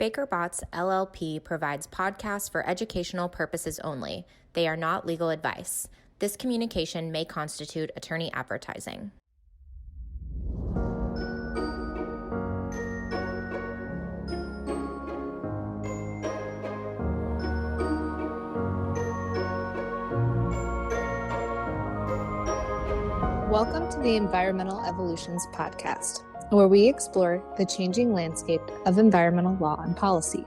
Baker Botts LLP provides podcasts for educational purposes only. They are not legal advice. This communication may constitute attorney advertising. Welcome to the Environmental Evolutions podcast, where we explore the changing landscape of environmental law and policy.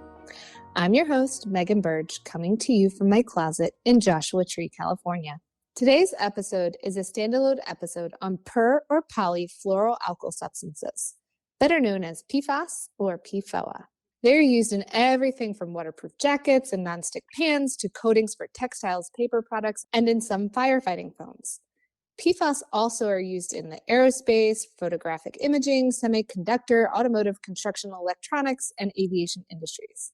I'm your host, Megan Burge, coming to you from my closet in Joshua Tree, California. Today's episode is a standalone episode on per or polyfluoroalkyl substances, better known as PFAS or PFOA. They're used in everything from waterproof jackets and nonstick pans to coatings for textiles, paper products, and in some firefighting foams. PFAS also are used in the aerospace, photographic imaging, semiconductor, automotive, construction, electronics, and aviation industries.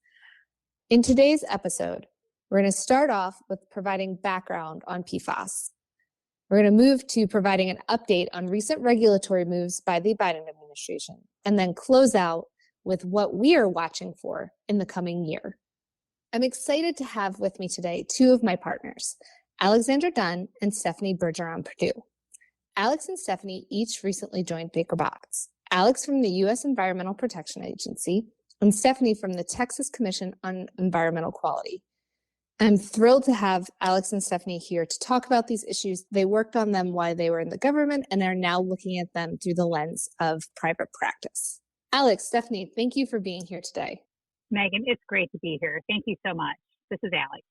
In today's episode, we're going to start off with providing background on PFAS. We're going to move to providing an update on recent regulatory moves by the Biden administration, and then close out with what we are watching for in the coming year. I'm excited to have with me today two of my partners, Alexandra Dunn and Stephanie Bergeron-Purdue. Alex and Stephanie each recently joined Baker Botts. Alex from the U.S. Environmental Protection Agency and Stephanie from the Texas Commission on Environmental Quality. I'm thrilled to have Alex and Stephanie here to talk about these issues. They worked on them while they were in the government and are now looking at them through the lens of private practice. Alex, Stephanie, thank you for being here today. Megan, it's great to be here. Thank you so much. This is Alex.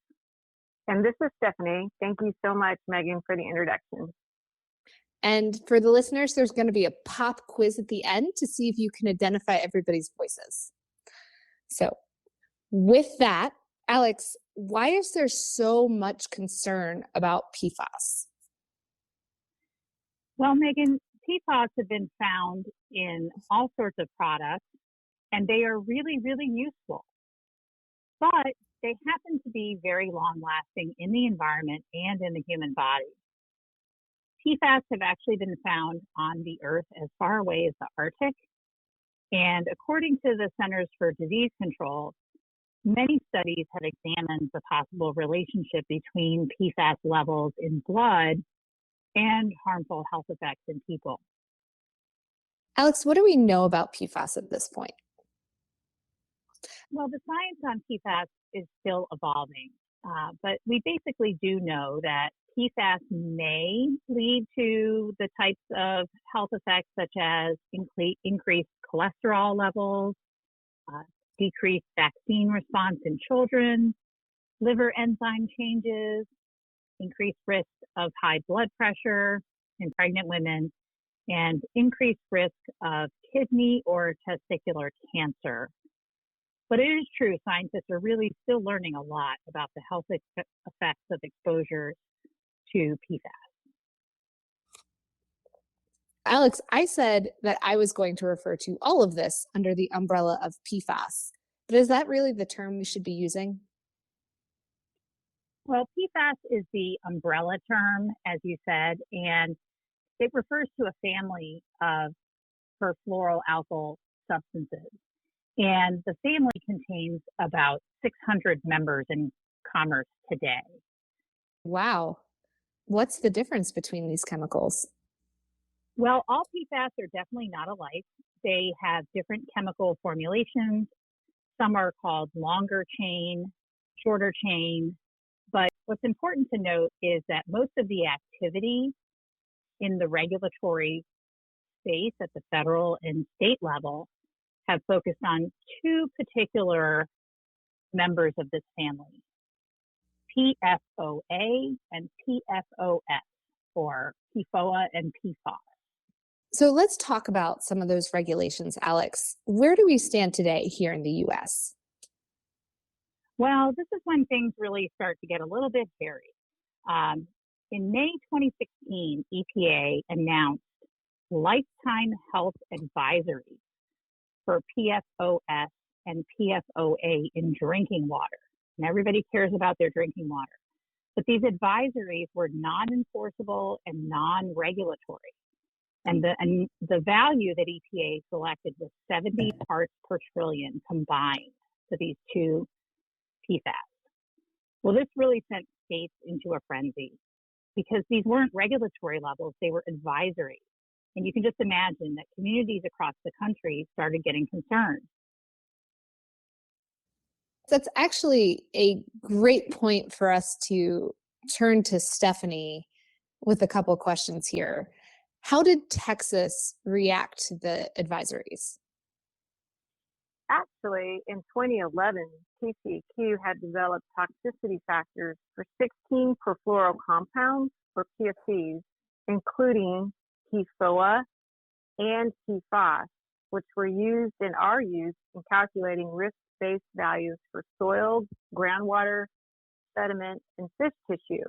And this is Stephanie. Thank you so much, Megan, for the introduction. And for the listeners, there's going to be a pop quiz at the end to see if you can identify everybody's voices. So with that, Alex, why is there so much concern about PFAS? Well, Megan, PFAS have been found in all sorts of products, and they are really, really useful. But they happen to be very long-lasting in the environment and in the human body. PFAS have actually been found on the Earth as far away as the Arctic. And according to the Centers for Disease Control, many studies have examined the possible relationship between PFAS levels in blood and harmful health effects in people. Alex, what do we know about PFAS at this point? Well, the science on PFAS is still evolving, but we basically do know that PFAS may lead to the types of health effects such as increased cholesterol levels, decreased vaccine response in children, liver enzyme changes, increased risk of high blood pressure in pregnant women, and increased risk of kidney or testicular cancer. But it is true, scientists are really still learning a lot about the health effects of exposure to PFAS. Alex, I said that I was going to refer to all of this under the umbrella of PFAS, but is that really the term we should be using? Well, PFAS is the umbrella term, as you said, and it refers to a family of perfluoroalkyl substances. And the family contains about 600 members in commerce today. Wow. What's the difference between these chemicals? Well, all PFAS are definitely not alike. They have different chemical formulations. Some are called longer chain, shorter chain. But what's important to note is that most of the activity in the regulatory space at the federal and state level have focused on two particular members of this family, PFOA and PFOS, or PFOA and PFAS. So let's talk about some of those regulations, Alex. Where do we stand today here in the U.S.? Well, this is when things really start to get a little bit hairy. In May 2016, EPA announced lifetime health advisories for PFOS and PFOA in drinking water. And everybody cares about their drinking water. But these advisories were non-enforceable and non-regulatory. And the value that EPA selected was 70 parts per trillion combined. to these two PFAS. Well, this really sent states into a frenzy because these weren't regulatory levels, they were advisory. And you can just imagine that communities across the country started getting concerned. That's actually a great point for us to turn to Stephanie with a couple of questions here. How did Texas react to the advisories? Actually, in 2011, TCEQ had developed toxicity factors for 16 perfluoro compounds, or PFCs, including PFOA and PFAS, which were used and are used in calculating risk-based values for soil, groundwater, sediment, and fish tissue.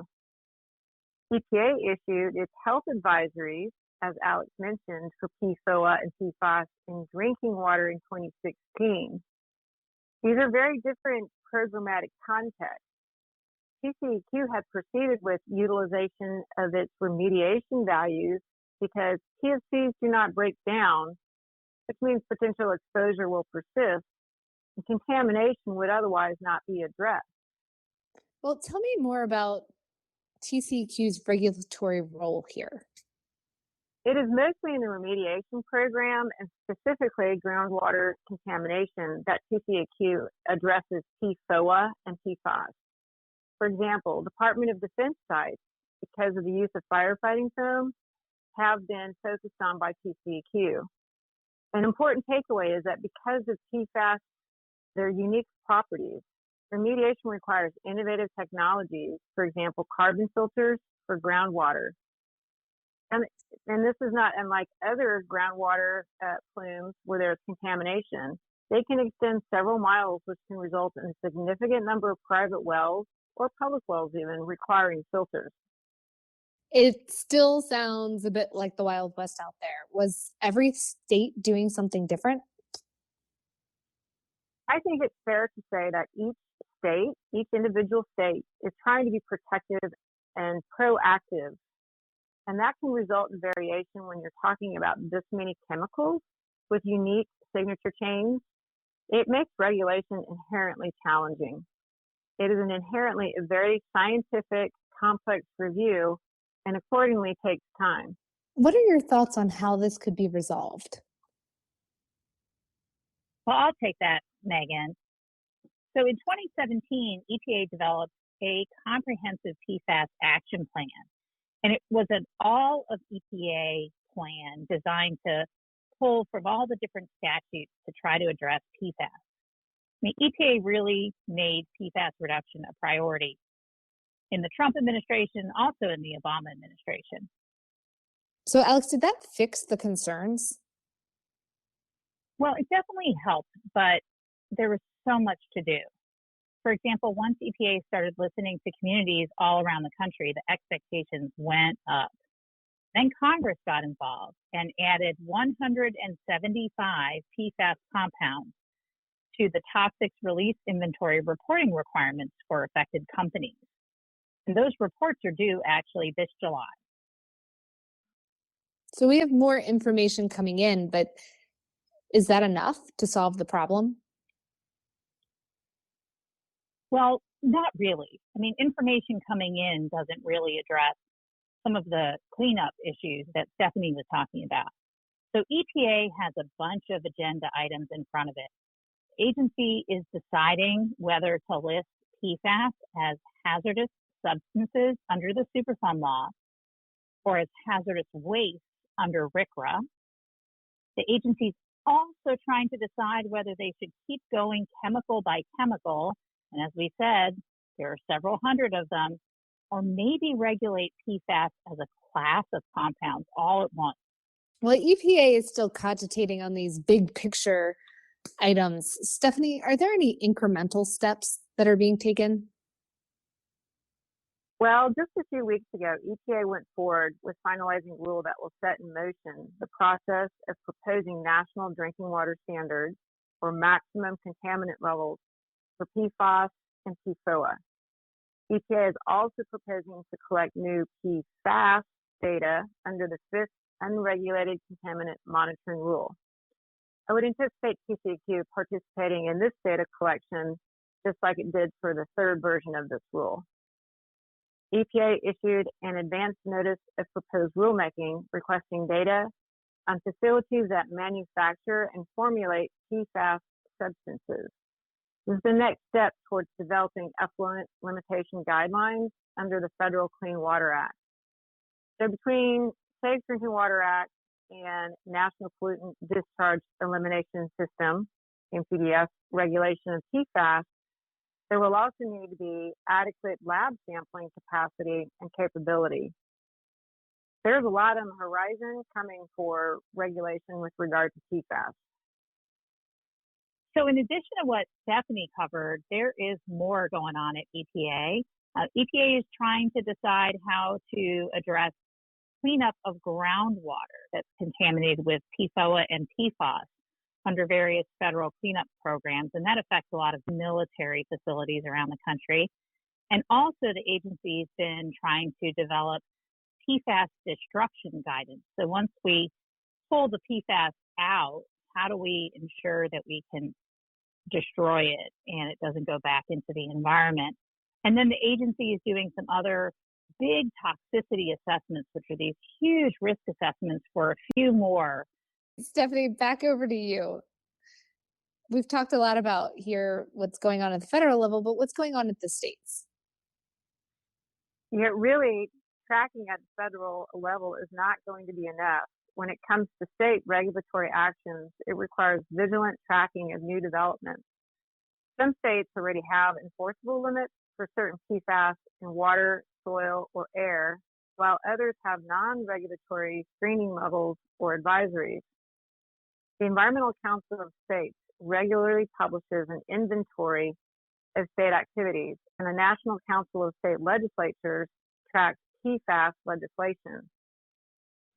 EPA issued its health advisories, as Alex mentioned, for PFOA and PFAS in drinking water in 2016. These are very different programmatic contexts. TCEQ had proceeded with utilization of its remediation values because PFCs do not break down, which means potential exposure will persist, and contamination would otherwise not be addressed. Well, tell me more about TCEQ's regulatory role here. It is mostly in the remediation program and specifically groundwater contamination that TCEQ addresses PFOA and PFAS. For example, Department of Defense sites, because of the use of firefighting foam, have been focused on by TCEQ. An important takeaway is that because of PFAS, their unique properties, remediation requires innovative technologies, for example, carbon filters for groundwater. And this is not unlike other groundwater plumes where there's contamination. They can extend several miles, which can result in a significant number of private wells or public wells even requiring filters. It still sounds a bit like the Wild West out there. Was every state doing something different? I think it's fair to say that each individual state is trying to be protective and proactive. And that can result in variation when you're talking about this many chemicals with unique signature chains. It makes regulation inherently challenging. It is an inherently a very scientific, complex review and accordingly takes time. What are your thoughts on how this could be resolved? Well, I'll take that, Megan. So in 2017, EPA developed a comprehensive PFAS action plan. And it was an all of EPA plan designed to pull from all the different statutes to try to address PFAS. I mean, EPA really made PFAS reduction a priority in the Trump administration, also in the Obama administration. So, Alex, did that fix the concerns? Well, it definitely helped, but there was so much to do. For example, once EPA started listening to communities all around the country, the expectations went up. Then Congress got involved and added 175 PFAS compounds to the toxics release inventory reporting requirements for affected companies. And those reports are due actually this July. So we have more information coming in, but is that enough to solve the problem? Well, not really. I mean, information coming in doesn't really address some of the cleanup issues that Stephanie was talking about. So EPA has a bunch of agenda items in front of it. The agency is deciding whether to list PFAS as hazardous substances under the Superfund law or as hazardous waste under RCRA. The agency's also trying to decide whether they should keep going chemical by chemical. And as we said, there are several hundred of them, or maybe regulate PFAS as a class of compounds all at once. Well, EPA is still cogitating on these big picture items. Stephanie, are there any incremental steps that are being taken? Well, just a few weeks ago, EPA went forward with finalizing a rule that will set in motion the process of proposing national drinking water standards for maximum contaminant levels for PFAS and PFOA. EPA is also proposing to collect new PFAS data under the fifth unregulated contaminant monitoring rule. I would anticipate TCEQ participating in this data collection just like it did for the third version of this rule. EPA issued an advance notice of proposed rulemaking requesting data on facilities that manufacture and formulate PFAS substances. This is the next step towards developing effluent limitation guidelines under the Federal Clean Water Act. So between Safe Drinking Water Act and National Pollutant Discharge Elimination System, NPDES, regulation of PFAS, there will also need to be adequate lab sampling capacity and capability. There's a lot on the horizon coming for regulation with regard to PFAS. So in addition to what Stephanie covered, there is more going on at EPA. EPA is trying to decide how to address cleanup of groundwater that's contaminated with PFOA and PFAS under various federal cleanup programs, and that affects a lot of military facilities around the country. And also the agency's been trying to develop PFAS destruction guidance. So once we pull the PFAS out, how do we ensure that we can destroy it and it doesn't go back into the environment? And then the agency is doing some other big toxicity assessments, which are these huge risk assessments for a few more. Stephanie, back over to you. We've talked a lot about here what's going on at the federal level, but what's going on at the states? Yeah, really, tracking at the federal level is not going to be enough. When it comes to state regulatory actions, it requires vigilant tracking of new developments. Some states already have enforceable limits for certain PFAS in water, soil, or air, while others have non-regulatory screening levels or advisories. The Environmental Council of States regularly publishes an inventory of state activities, and the National Council of State Legislatures tracks PFAS legislation.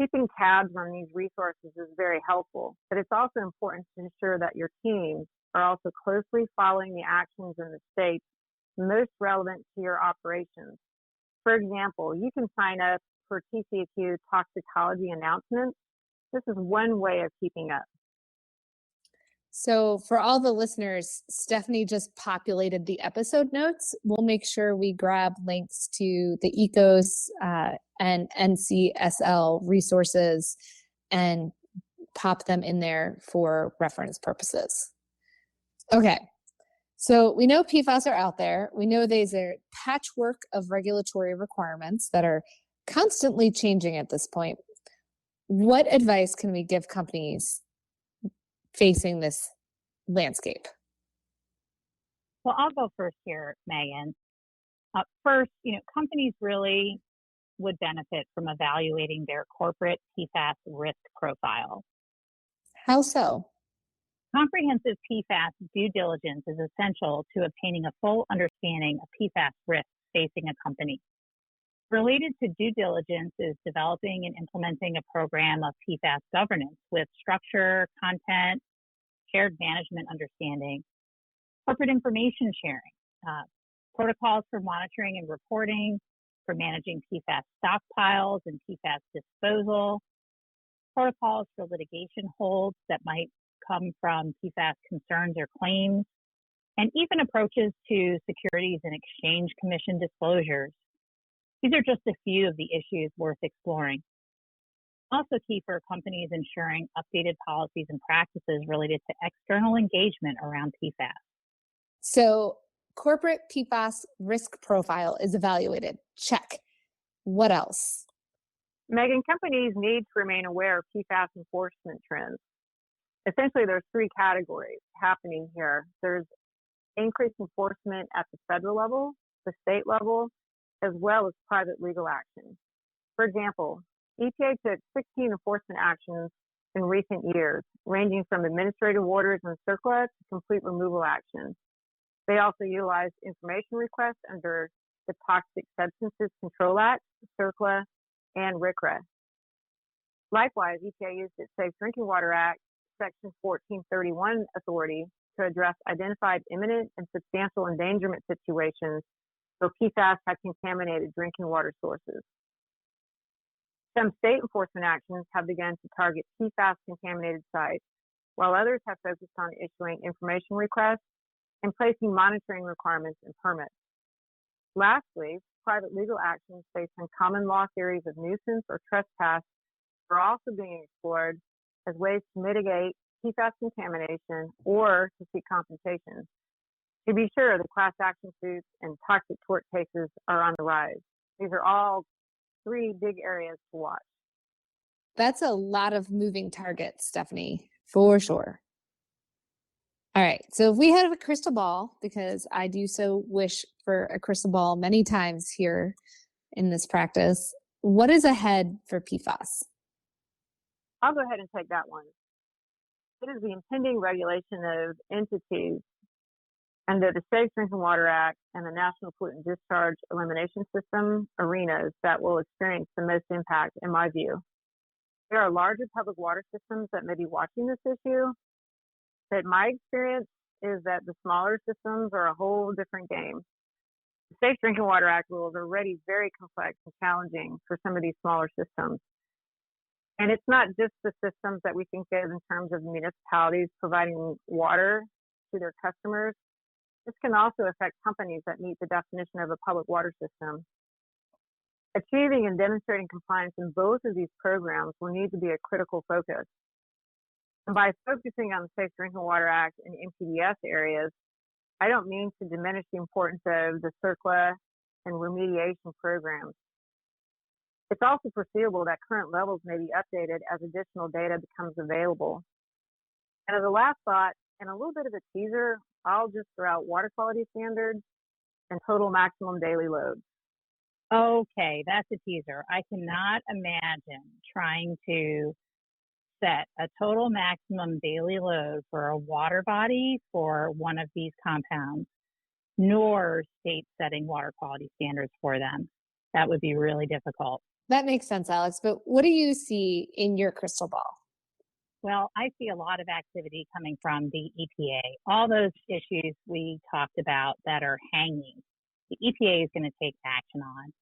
Keeping tabs on these resources is very helpful, but it's also important to ensure that your teams are also closely following the actions in the states most relevant to your operations. For example, you can sign up for TCEQ toxicology announcements. This is one way of keeping up. So for all the listeners, Stephanie just populated the episode notes. We'll make sure we grab links to the ECOS and NCSL resources and pop them in there for reference purposes. Okay, so we know PFAS are out there. We know there's a patchwork of regulatory requirements that are constantly changing at this point. What advice can we give companies facing this landscape? Well, I'll go first here, Megan. First, companies really would benefit from evaluating their corporate PFAS risk profile. How so? Comprehensive PFAS due diligence is essential to obtaining a full understanding of PFAS risks facing a company. Related to due diligence is developing and implementing a program of PFAS governance with structure, content, shared management understanding, corporate information sharing, protocols for monitoring and reporting, for managing PFAS stockpiles and PFAS disposal, protocols for litigation holds that might come from PFAS concerns or claims, and even approaches to Securities and Exchange Commission disclosures. These are just a few of the issues worth exploring. Also key for companies ensuring updated policies and practices related to external engagement around PFAS. So corporate PFAS risk profile is evaluated. Check. What else? Megan, companies need to remain aware of PFAS enforcement trends. Essentially, there's three categories happening here. There's increased enforcement at the federal level, the state level, as well as private legal action. For example, EPA took 16 enforcement actions in recent years, ranging from administrative orders and CERCLA to complete removal action. They also utilized information requests under the Toxic Substances Control Act, CERCLA, and RCRA. Likewise, EPA used its Safe Drinking Water Act, Section 1431 authority to address identified imminent and substantial endangerment situations where PFAS had contaminated drinking water sources. Some state enforcement actions have begun to target PFAS-contaminated sites, while others have focused on issuing information requests and placing monitoring requirements and permits. Lastly, private legal actions based on common law theories of nuisance or trespass are also being explored as ways to mitigate PFAS contamination or to seek compensation. To be sure, the class action suits and toxic tort cases are on the rise. These are all three big areas to watch. That's a lot of moving targets, Stephanie, for sure. All right, so if we had a crystal ball, because I do so wish for a crystal ball many times here in this practice, what is ahead for PFAS? I'll go ahead and take that one. It is the impending regulation of entities under the Safe Drinking Water Act and the National Pollutant Discharge Elimination System arenas that will experience the most impact, in my view. There are larger public water systems that may be watching this issue, but my experience is that the smaller systems are a whole different game. The Safe Drinking Water Act rules are already very complex and challenging for some of these smaller systems. And it's not just the systems that we think of in terms of municipalities providing water to their customers. This can also affect companies that meet the definition of a public water system. Achieving and demonstrating compliance in both of these programs will need to be a critical focus. And by focusing on the Safe Drinking Water Act and MPDS areas, I don't mean to diminish the importance of the CERCLA and remediation programs. It's also foreseeable that current levels may be updated as additional data becomes available. And as a last thought, and a little bit of a teaser, I'll just throw out water quality standards and total maximum daily loads. Okay, that's a teaser. I cannot imagine trying to set a total maximum daily load for a water body for one of these compounds, nor state setting water quality standards for them. That would be really difficult. That makes sense, Alex, but what do you see in your crystal ball? Well, I see a lot of activity coming from the EPA. All those issues we talked about that are hanging, the EPA is going to take action on.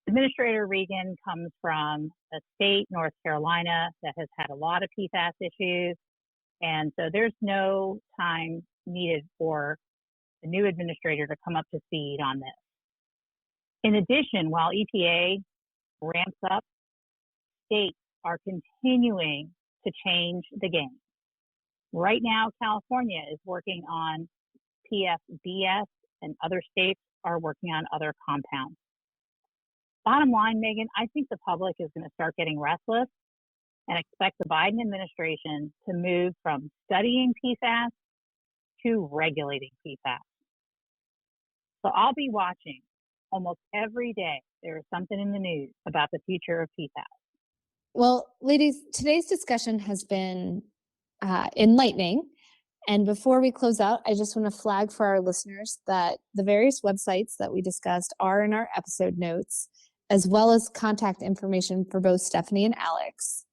Administrator Regan comes from a state, North Carolina, that has had a lot of PFAS issues. And so there's no time needed for the new administrator to come up to speed on this. In addition, while EPA ramps up, states are continuing to change the game. Right now, California is working on PFAS and other states are working on other compounds. Bottom line, Megan, I think the public is going to start getting restless and expect the Biden administration to move from studying PFAS to regulating PFAS. So I'll be watching almost every day. There is something in the news about the future of PFAS. Well, ladies, today's discussion has been enlightening. And before we close out, I just want to flag for our listeners that the various websites that we discussed are in our episode notes, as well as contact information for both Stephanie and Alex.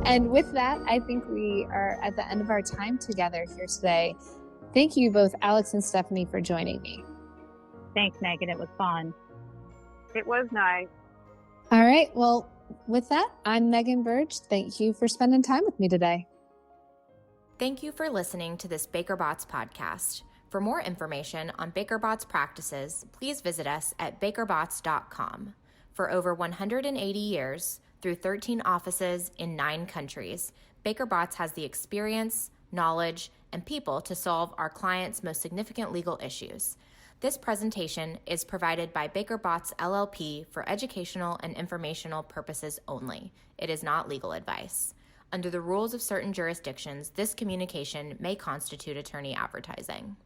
And with that, I think we are at the end of our time together here today. Thank you both, Alex and Stephanie, for joining me. Thanks, Megan. It was fun. It was nice. All right. Well, with that, I'm Megan Burge. Thank you for spending time with me today. Thank you for listening to this BakerBots podcast. For more information on BakerBots practices, please visit us at bakerbots.com. For over 180 years, through 13 offices in 9 countries, BakerBots has the experience, knowledge, and people to solve our clients' most significant legal issues. This presentation is provided by BakerBots LLP for educational and informational purposes only. It is not legal advice. Under the rules of certain jurisdictions, this communication may constitute attorney advertising.